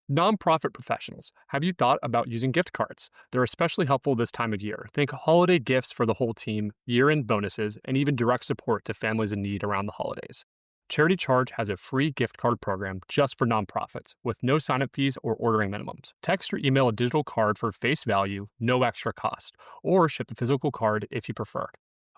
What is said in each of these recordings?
Nonprofit professionals, have you thought about using gift cards? They're especially helpful this time of year. Think holiday gifts for the whole team, year end bonuses, and even direct support to families in need around the holidays. Charity Charge has a free gift card program just for nonprofits with no sign-up fees or ordering minimums. Text or email a digital card for face value, no extra cost, or ship a physical card if you prefer.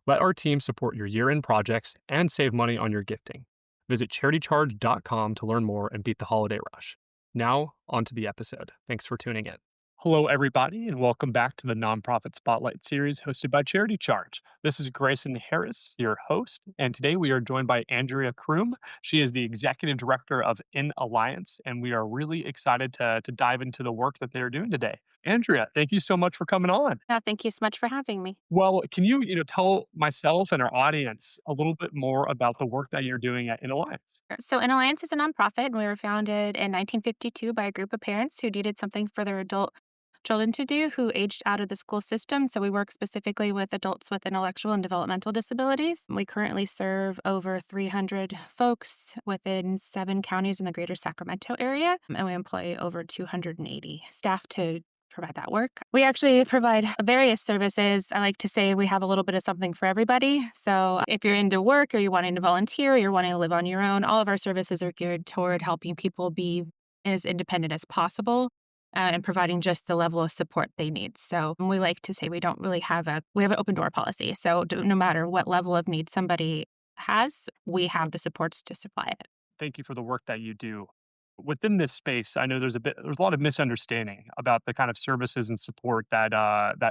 Let our team support your year-end projects and save money on your gifting. Visit charitycharge.com to learn more and beat the holiday rush. Now, on to the episode. Thanks for tuning in. Hello, everybody, and welcome back to the Nonprofit Spotlight series hosted by Charity Charge. This is Grayson Harris, your host, and today we are joined by Andrea Kroom. She is the Executive Director of InAlliance, and we are really excited to dive into the work that they're doing today. Andrea, thank you so much for coming on. Thank you so much for having me. Well, can you tell myself and our audience a little bit more about the work that you're doing at InAlliance? So, InAlliance is a nonprofit, and we were founded in 1952 by a group of parents who needed something for their adult children to do who aged out of the school system. So, we work specifically with adults with intellectual and developmental disabilities. We currently serve over 300 folks within 7 counties in the greater Sacramento area, and we employ over 280 staff to provide that work. We actually provide various services. I like to say we have a little bit of something for everybody. So if you're into work or you're wanting to volunteer or you're wanting to live on your own, all of our services are geared toward helping people be as independent as possible and providing just the level of support they need. So we like to say we have an open door policy. So no matter what level of need somebody has, we have the supports to supply it. Thank you for the work that you do. Within this space, I know there's a lot of misunderstanding about the kind of services and support that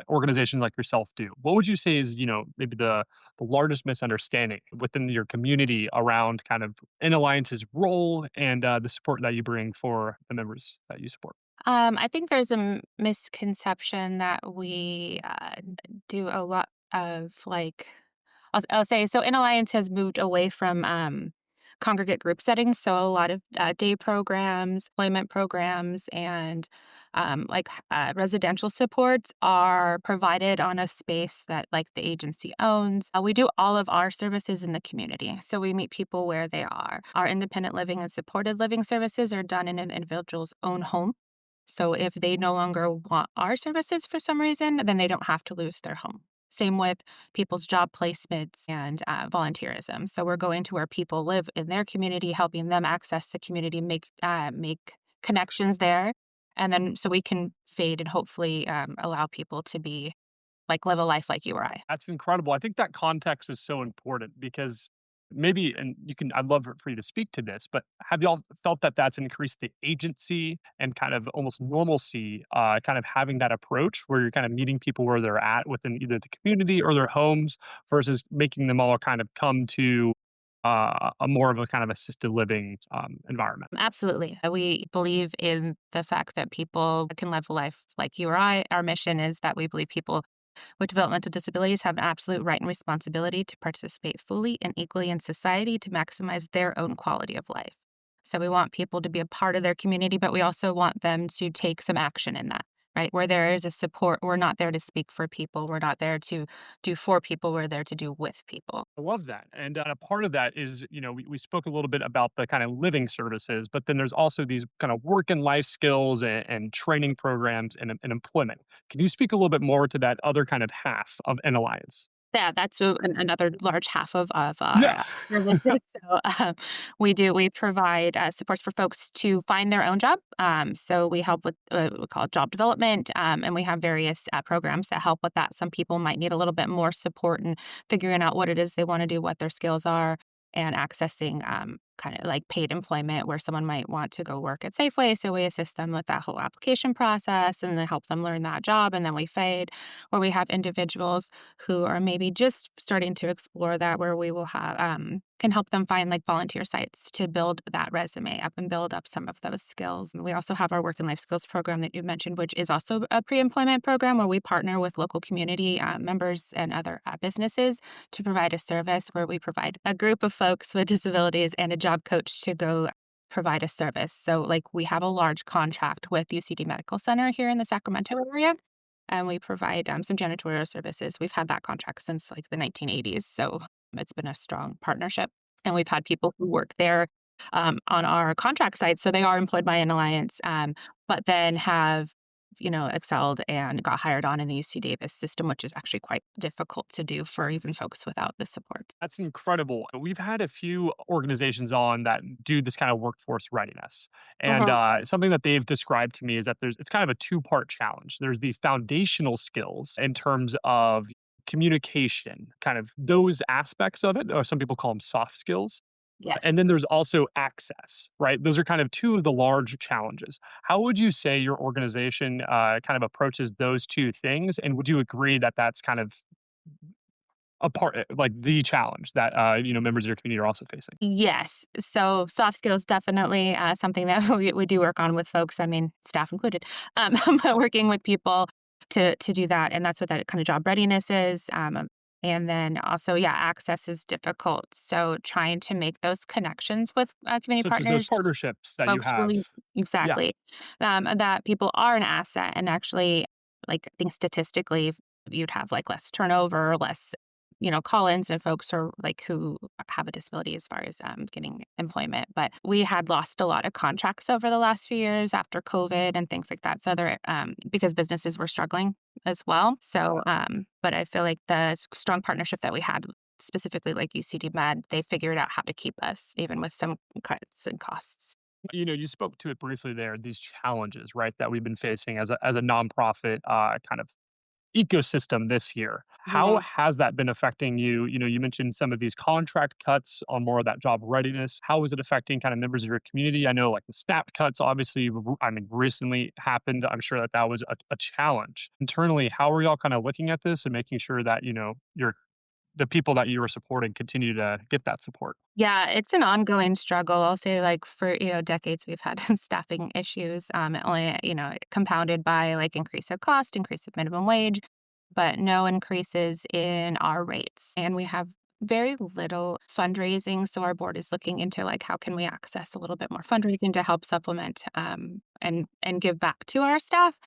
organizations like yourself do. What would you say is, maybe the largest misunderstanding within your community around kind of InAlliance's role and the support that you bring for the members that you support? I think there's a misconception that we do a lot of I'll say so. InAlliance has moved away from congregate group settings, so a lot of day programs, employment programs, and residential supports are provided on a space that the agency owns. We do all of our services in the community, so we meet people where they are. Our independent living and supported living services are done in an individual's own home. So if they no longer want our services for some reason, then they don't have to lose their home. Same with people's job placements and volunteerism. So we're going to where people live in their community, helping them access the community, make connections there, and then so we can fade and hopefully allow people to be live a life like you or I. That's incredible. I think that context is so important because maybe, and I'd love for you to speak to this, but have y'all felt that that's increased the agency and kind of almost normalcy, kind of having that approach where you're kind of meeting people where they're at within either the community or their homes versus making them all kind of come to a more of a kind of assisted living environment? Absolutely. We believe in the fact that people can live a life like you or I. Our mission is that we believe people with developmental disabilities have an absolute right and responsibility to participate fully and equally in society to maximize their own quality of life. So we want people to be a part of their community, but we also want them to take some action in that, right? Where there is a support, we're not there to speak for people. We're not there to do for people. We're there to do with people. I love that. And a part of that is, we spoke a little bit about the kind of living services, but then there's also these kind of work and life skills and training programs and employment. Can you speak a little bit more to that other kind of half of an alliance? Yeah, that's another large half of Yeah. our services. So, we provide supports for folks to find their own job. So we help with we call it job development, and we have various programs that help with that. Some people might need a little bit more support in figuring out what it is they want to do, what their skills are, and accessing kind of like paid employment where someone might want to go work at Safeway. So we assist them with that whole application process and then help them learn that job. And then we fade where we have individuals who are maybe just starting to explore that, where we will have can help them find volunteer sites to build that resume up and build up some of those skills. And we also have our work and life skills program that you mentioned, which is also a pre-employment program where we partner with local community members and other businesses to provide a service where we provide a group of folks with disabilities and a job coach to go provide a service. So we have a large contract with UCD Medical Center here in the Sacramento area, and we provide some janitorial services. We've had that contract since the 1980s. So it's been a strong partnership. And we've had people who work there on our contract side. So they are employed by InAlliance, but then have excelled and got hired on in the UC Davis system, which is actually quite difficult to do for even folks without the support. That's incredible. We've had a few organizations on that do this kind of workforce readiness. And Mhm. something that they've described to me is that it's kind of a two-part challenge. There's the foundational skills in terms of communication, kind of those aspects of it, or some people call them soft skills. Yes. And then there's also access, right? Those are kind of two of the large challenges. How would you say your organization kind of approaches those two things? And would you agree that that's kind of a part, like the challenge that members of your community are also facing? Yes. So soft skills definitely something that we do work on with folks. I mean, staff included, but working with people to do that, and that's what that kind of job readiness is. And then also, yeah, access is difficult. So trying to make those connections with community Such as those partners, partnerships that you folks have. really Yeah. exactly that people are an asset, and actually, like I think statistically, you'd have like less turnover, less call-ins and folks are like who have a disability as far as getting employment. But we had lost a lot of contracts over the last few years after COVID and things like that. So there, because businesses were struggling as well. So, but I feel like the strong partnership that we had, specifically like UCD Med, they figured out how to keep us even with some cuts and costs. You spoke to it briefly there, these challenges, right, that we've been facing as a nonprofit kind of ecosystem this year. How Mhm. has that been affecting you? You mentioned some of these contract cuts on more of that job readiness. How is it affecting kind of members of your community? I know like the SNAP cuts obviously, I mean, recently happened. I'm sure that that was a challenge. Internally, how are y'all kind of looking at this and making sure that, the people that you are supporting continue to get that support? Yeah, it's an ongoing struggle. I'll say, like, for, decades, we've had staffing issues, only, compounded by, like, increase of cost, increase of minimum wage, but no increases in our rates. And we have very little fundraising, so our board is looking into, like, how can we access a little bit more fundraising to help supplement, and give back to our staff.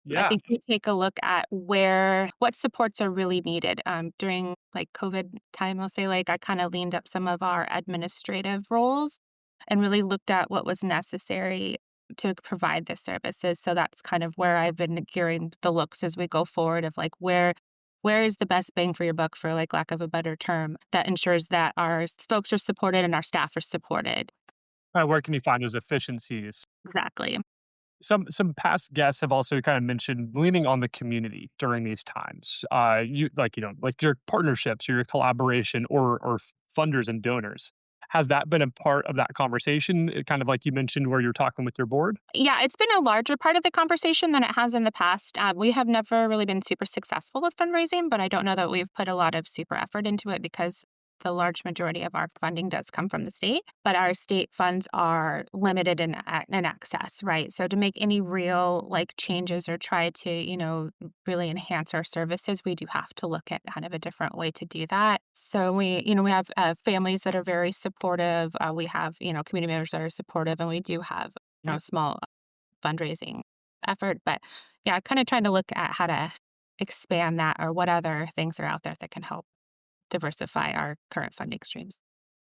I Yeah. think we take a look at what supports are really needed. During like COVID time, I'll say like I kind of leaned up some of our administrative roles and really looked at what was necessary to provide the services. So that's kind of where I've been gearing the looks as we go forward of like where is the best bang for your buck, for like lack of a better term, that ensures that our folks are supported and our staff are supported. Where can you find those efficiencies? Exactly. Some past guests have also kind of mentioned leaning on the community during these times. Like your partnerships or your collaboration or funders and donors. Has that been a part of that conversation? Kind of like you mentioned, where you're talking with your board. Yeah, it's been a larger part of the conversation than it has in the past. We have never really been super successful with fundraising, but I don't know that we've put a lot of super effort into it because the large majority of our funding does come from the state, but our state funds are limited in access, right? So to make any real like changes or try to, really enhance our services, we do have to look at kind of a different way to do that. So we have families that are very supportive. We have, community members that are supportive, and we do have small fundraising effort. But yeah, kind of trying to look at how to expand that or what other things are out there that can help diversify our current funding streams.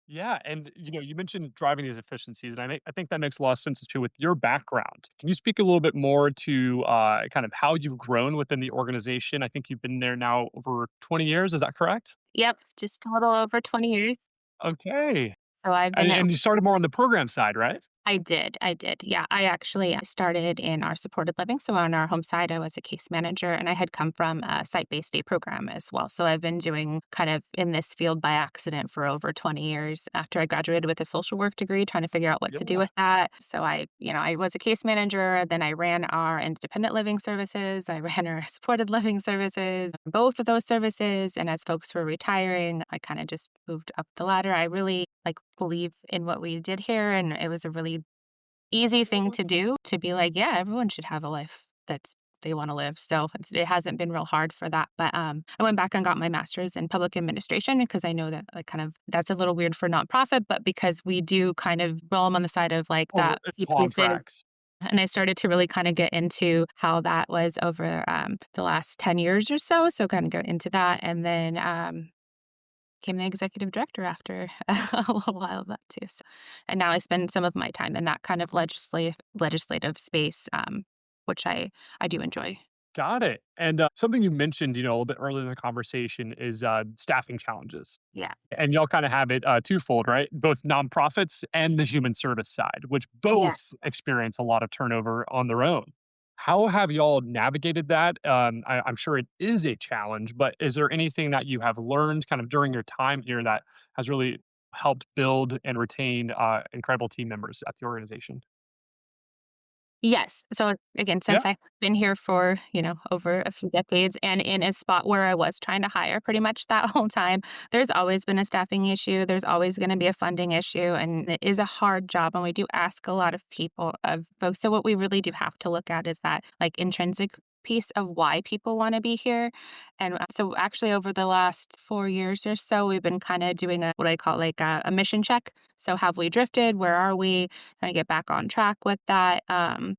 Yeah, and you mentioned driving these efficiencies, and I think that makes a lot of sense too with your background. Can you speak a little bit more to kind of how you've grown within the organization? I think you've been there now over 20 years. Is that correct? Yep, just a little over 20 years. Okay, So I've been and you started more on the program side, right? I did. Yeah, I actually started in our supported living. So on our home side, I was a case manager, and I had come from a site-based day program as well. So I've been doing kind of in this field by accident for over 20 years after I graduated with a social work degree, trying to figure out what to do Yeah. with that. So I was a case manager, then I ran our independent living services, I ran our supported living services, both of those services. And as folks were retiring, I kind of just moved up the ladder. I really like believe in what we did here, and it was a really easy thing to do to be like, yeah, everyone should have a life that's they want to live. So it hasn't been real hard for that. But I went back and got my master's in public administration because I know that like kind of that's a little weird for nonprofit, but because we do kind of roll them on the side of like Over that it's few pieces. contracts. And I started to really kind of get into how that was over the last 10 years or so. So kind of go into that. And then became the executive director after a little while of that too. So, and now I spend some of my time in that kind of legislative space, which I do enjoy. Got it. And something you mentioned, a little bit earlier in the conversation is staffing challenges. Yeah. And y'all kind of have it twofold, right? Both nonprofits and the human service side, which Yeah. both experience a lot of turnover on their own. How have y'all navigated that? I'm sure it is a challenge, but is there anything that you have learned kind of during your time here that has really helped build and retain incredible team members at the organization? Yes. So again, Yeah. since I've been here for, over a few decades and in a spot where I was trying to hire pretty much that whole time, there's always been a staffing issue. There's always going to be a funding issue. And it is a hard job. And we do ask a lot of people, of folks. So what we really do have to look at is that like intrinsic piece of why people want to be here. And so actually over the last 4 years or so, we've been kind of doing what I call like a mission check. So have we drifted? Where are we? Trying to get back on track with that,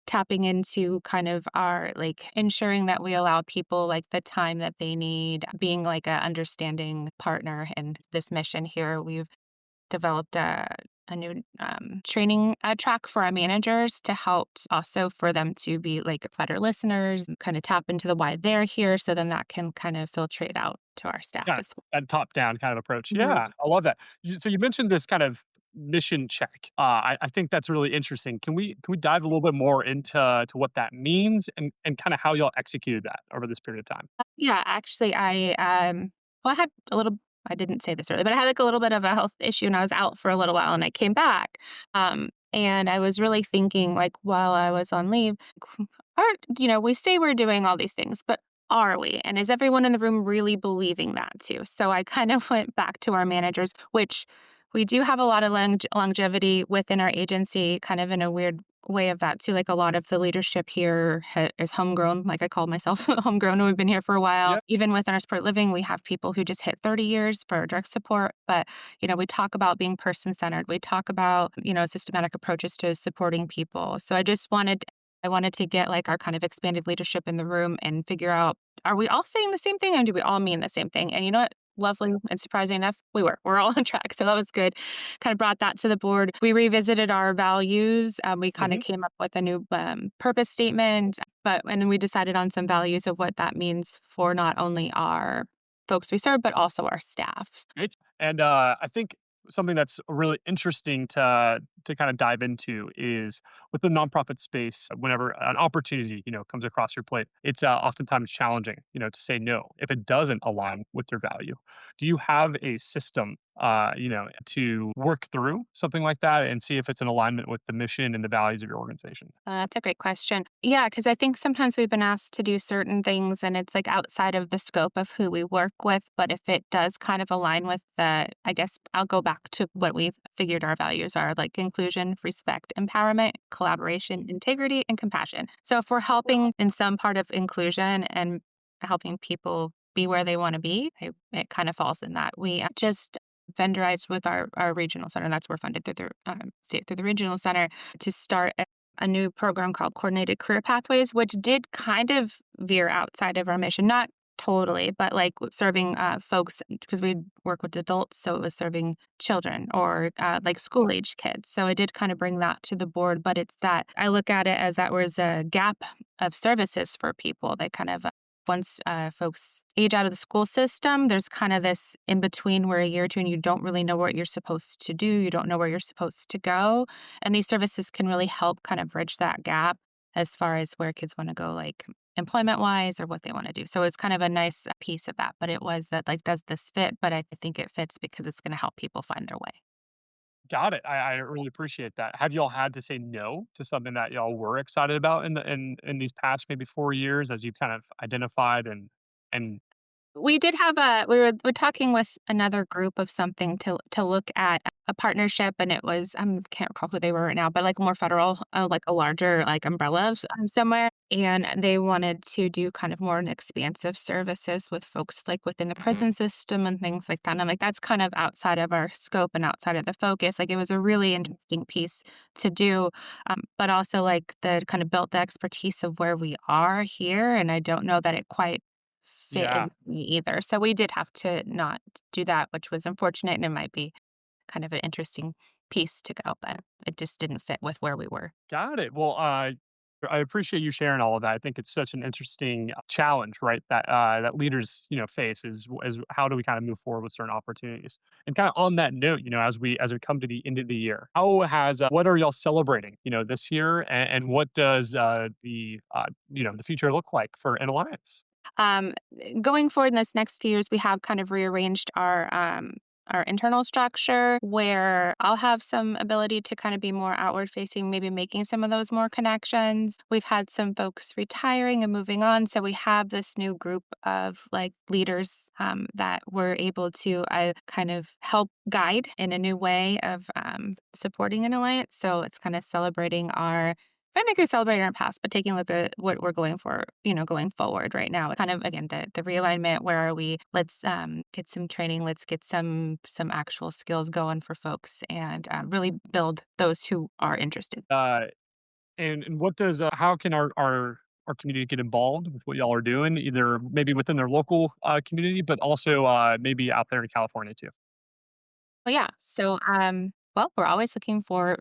tapping into kind of our like ensuring that we allow people like the time that they need, being like a understanding partner in this mission here. We've developed a new training track for our managers to help also for them to be like better listeners and kind of tap into the why they're here. So then that can kind of filtrate out to our staff Yeah, as that top-down kind of approach. well. Yeah, I love that. So you mentioned this kind of mission check. I think that's really interesting. Can we dive a little bit more into to what that means and kind of how y'all executed that over this period of time? Yeah, actually, I had a little I didn't say this earlier, but I had, like, a little bit of a health issue, and I was out for a little while, and I came back, and I was really thinking, like, while I was on leave, are we say we're doing all these things, but are we? And is everyone in the room really believing that too? So I kind of went back to our managers, which we do have a lot of longevity within our agency, kind of in a weird way of that too. Like a lot of the leadership here is homegrown. Like I call myself homegrown, and we've been here for a while. Yeah, Even within our support living, we have people who just hit 30 years for direct support. But we talk about being person centered. We talk about systematic approaches to supporting people. So I wanted to get like our kind of expanded leadership in the room and figure out, are we all saying the same thing and do we all mean the same thing? And you know what? Lovely and surprising enough, we're all on track. So that was good. Kind of brought that to the board. We revisited our values. We kind of mhm, came up with a new purpose statement, and then we decided on some values of what that means for not only our folks we serve, but also our staff. great. And I think something that's really interesting to kind of dive into is with the nonprofit space. Whenever an opportunity comes across your plate, it's oftentimes challenging to say no if it doesn't align with your value. Do you have a system to work through something like that and see if it's in alignment with the mission and the values of your organization? That's a great question. Yeah, because I think sometimes we've been asked to do certain things and it's like outside of the scope of who we work with. But if it does kind of align with I guess I'll go back to what we've figured our values are like inclusion, respect, empowerment, collaboration, integrity, and compassion. So if we're helping in some part of inclusion and helping people be where they want to be, it kind of falls in that. We just vendorized with our regional center. That's we're funded through the state through the regional center to start a new program called Coordinated Career Pathways, which did kind of veer outside of our mission, not totally, but like serving folks because we work with adults, so it was serving children or like school age kids. So I did kind of bring that to the board, but it's that I look at it as that was a gap of services for people that kind of once folks age out of the school system, there's kind of this in between where a year or two and you don't really know what you're supposed to do. You don't know where you're supposed to go. And these services can really help kind of bridge that gap as far as where kids want to go, like employment wise or what they want to do. So it's kind of a nice piece of that. But it was that, like, does this fit? But I think it fits because it's going to help people find their way. Got it. I really appreciate that. Have y'all had to say no to something that y'all were excited about in these past maybe 4 years as you kind of identified and We did have we're talking with another group of something to look at a partnership, and it was can't recall who they were right now, but like more federal, like a larger like umbrella somewhere, and they wanted to do kind of more an expansive services with folks like within the prison system and things like that. And I'm like, that's kind of outside of our scope and outside of the focus. Like it was a really interesting piece to do, but also like the kind of built the expertise of where we are here, and I don't know that it quite fit Yeah. in me either. So we did have to not do that, which was unfortunate, and it might be kind of an interesting piece to go, but it just didn't fit with where we were. Got it. Well, I appreciate you sharing all of that. I think it's such an interesting challenge, right? That leaders, face is how do we kind of move forward with certain opportunities. And kind of on that note, as we come to the end of the year, how has what are y'all celebrating, this year, and what does the future look like for an alliance? Um, Going forward in this next few years, we have kind of rearranged our internal structure where I'll have some ability to kind of be more outward facing, maybe making some of those more connections. We've had some folks retiring and moving on. So we have this new group of like leaders that we're able to kind of help guide in a new way of supporting an alliance. So it's kind of celebrating our I think we're celebrating our past, but taking a look at what we're going for, going forward right now. Kind of again the realignment. Where are we? Let's get some training. Let's get some actual skills going for folks, and really build those who are interested. Uh, and what does how can our community get involved with what y'all are doing, either maybe within their local community, but also maybe out there in California too? Well, yeah. So, well, we're always looking for,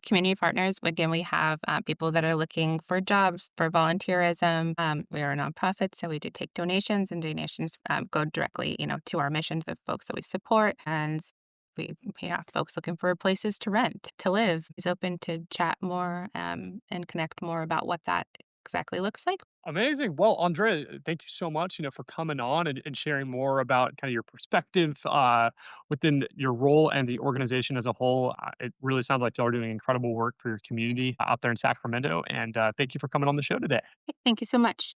community partners. Again, we have people that are looking for jobs, for volunteerism. We are a nonprofit, so we do take donations, and donations go directly, to our mission, to the folks that we support. And we have folks looking for places to rent, to live. Is open to chat more and connect more about what that exactly looks like. Amazing. Well, Andrea, thank you so much, for coming on and sharing more about kind of your perspective within your role and the organization as a whole. It really sounds like y'all are doing incredible work for your community out there in Sacramento. And thank you for coming on the show today. Thank you so much.